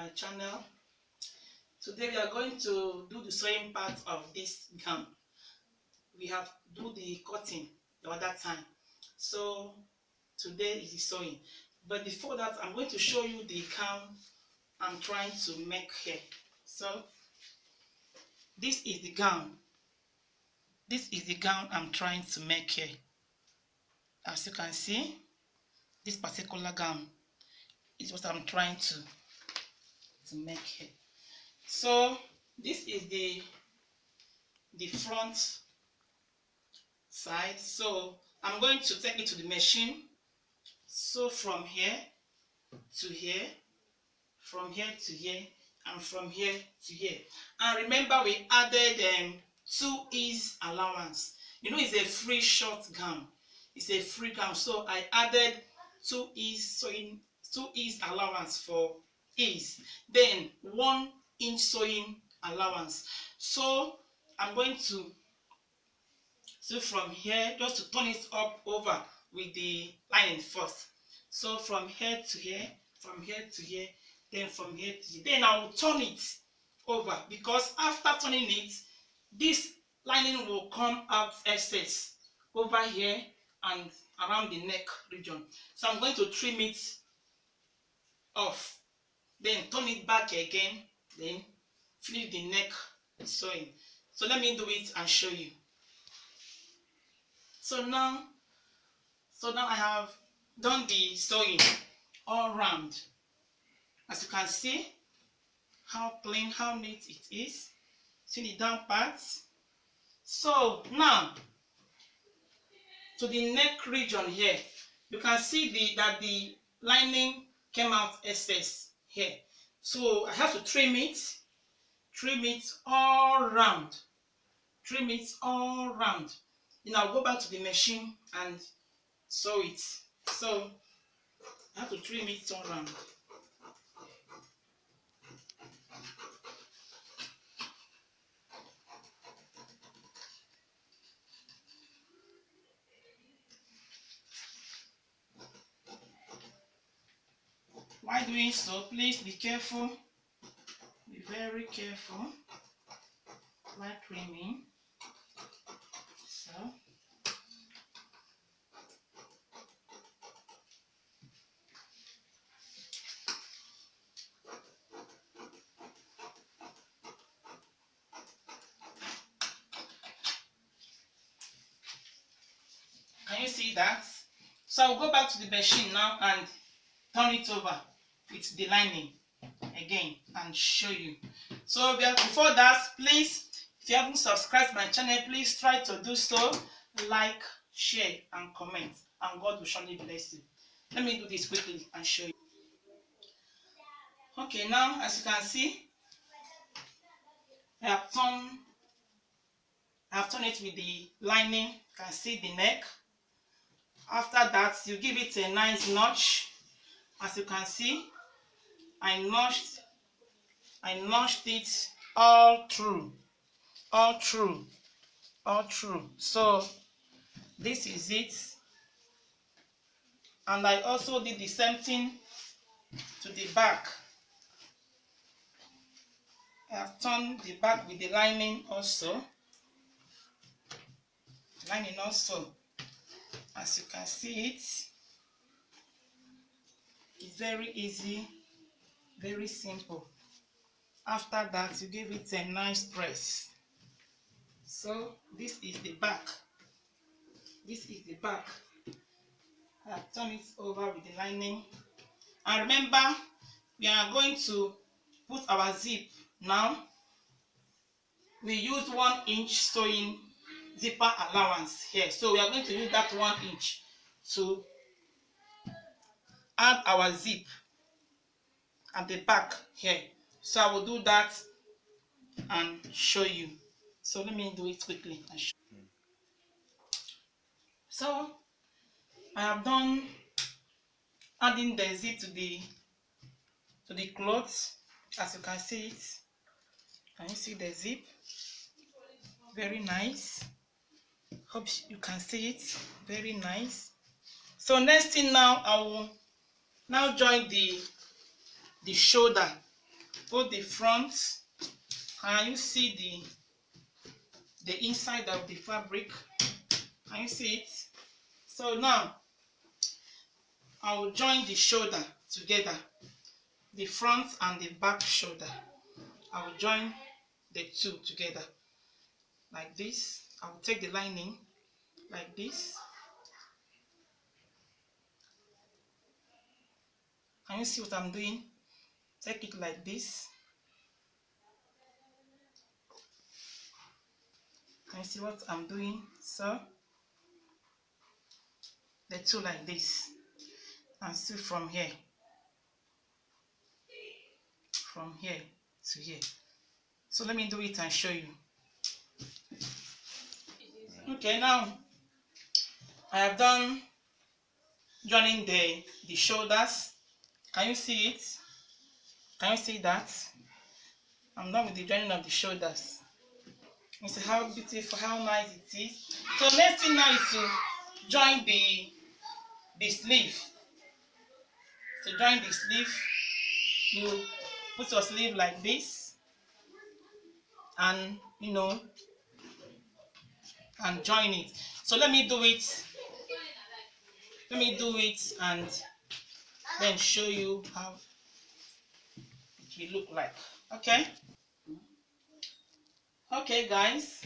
my channel. Today we are going to do the sewing part of this gown. We have do the cutting the other time, so today is the sewing. But before that, I'm going to show you the gown I'm trying to make here. So this is the gown. This is the gown I'm trying to make here. As you can see, this particular gown is what I'm trying to make here. So this is the front side. So I'm going to take it to the machine. So from here to here, from here to here, and from here to here. And remember, we added 2 ease allowance. You know, it's a free short gown. It's a free gown, so I added 2 ease sewing, 2 ease allowance for ease, then 1 inch sewing allowance. So I'm going to sew from here, just to turn it up over with the lining first. So from here to here, from here to here, then from here to here. Then I will turn it over, because after turning it, this lining will come out excess over here and around the neck region. So I'm going to trim it off, then turn it back again, then finish the neck sewing. So let me do it and show you. So now I have done the sewing all round. As you can see, how clean, how neat it is. See the down parts. So now to the neck region here, you can see that the lining came out excess here. So I have to trim it all round. Trim it all round. Then I'll go back to the machine and sew it. So I have to trim it all round. While doing so, please be careful. Be very careful while trimming. So can you see that? So I'll go back to the machine now and turn it over with the lining again and show you. So before that, please, if you haven't subscribed to my channel, please try to do so. Like, share, and comment, and God will surely bless you. Let me do this quickly and show you. Okay, now as you can see, I have turned it with the lining. You can see the neck. After that, you give it a nice notch. As you can see, I notched it all through. So this is it. And I also did the same thing to the back. I have turned the back with the lining also. As you can see it, it's very easy, very simple. After that, you give it a nice press. So this is the back. This is the back. I have turned it over with the lining. And remember, we are going to put our zip now. We used 1 inch sewing zipper allowance here. So we are going to use that 1 inch to add our zip at the back here. So I will do that and show you. So let me do it quickly and show you. So I have done adding the zip to the cloth. As you can see it. Can you see the zip? Very nice. Hope you can see it. Very nice. So next thing now, I will now join the shoulder both the front. Can you see the inside of the fabric? Can you see it? So now I will join the shoulder together, the front and the back shoulder. I will join the two together like this. I will take the lining like this. Can you see what I'm doing? Take it like this. Can you see what I'm doing? So the two like this, and still from here to here. So let me do it and show you. Okay, now I have done joining the shoulders. Can you see it? Can you see that? I'm done with the joining of the shoulders. You see how beautiful, how nice it is. So next thing now is to join the sleeve. To join the sleeve, you put your sleeve like this, and and join it. So let me do it. Let me do it and then show you how it will look like. Okay. Okay, guys.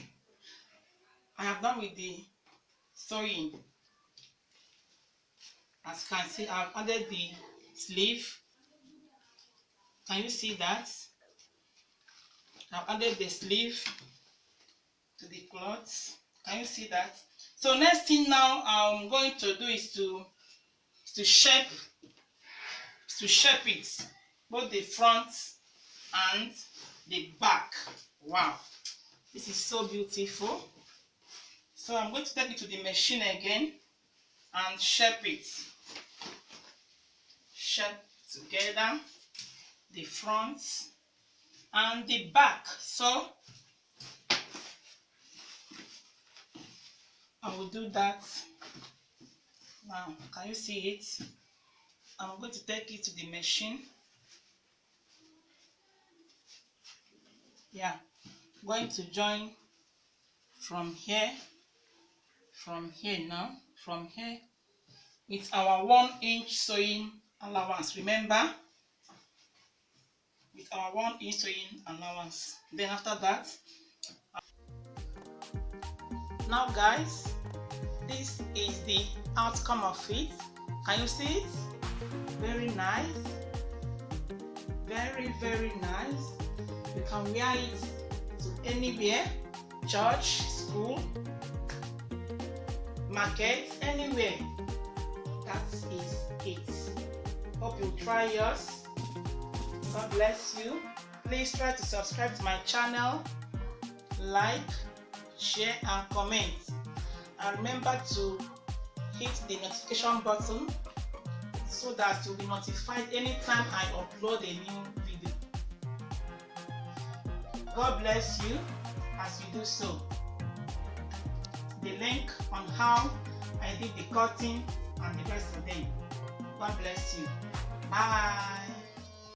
I have done with the sewing. As you can see, I've added the sleeve. Can you see that? I've added the sleeve to the cloth. Can you see that? So next thing now I'm going to do is to shape it, both the front and the back. Wow, this is so beautiful. So I'm going to take it to the machine again and shape it. Shape together the front and the back. So I will do that now. Can you see it? I'm going to take it to the machine. Yeah, I'm going to join from here now, from here with our 1 inch sewing allowance. Remember, with our 1 inch sewing allowance. Then after that, now guys, this is the outcome of it. Can you see it? Very nice, very, very nice. You can wear it to anywhere, church, school, market, anywhere. That is it. Hope you try yours. God bless you. Please try to subscribe to my channel, like, share and comment, and remember to hit the notification button so that you'll be notified anytime I upload a new video. God bless you as you do so. The link on how I did the cutting and the rest of them. God bless you. Bye.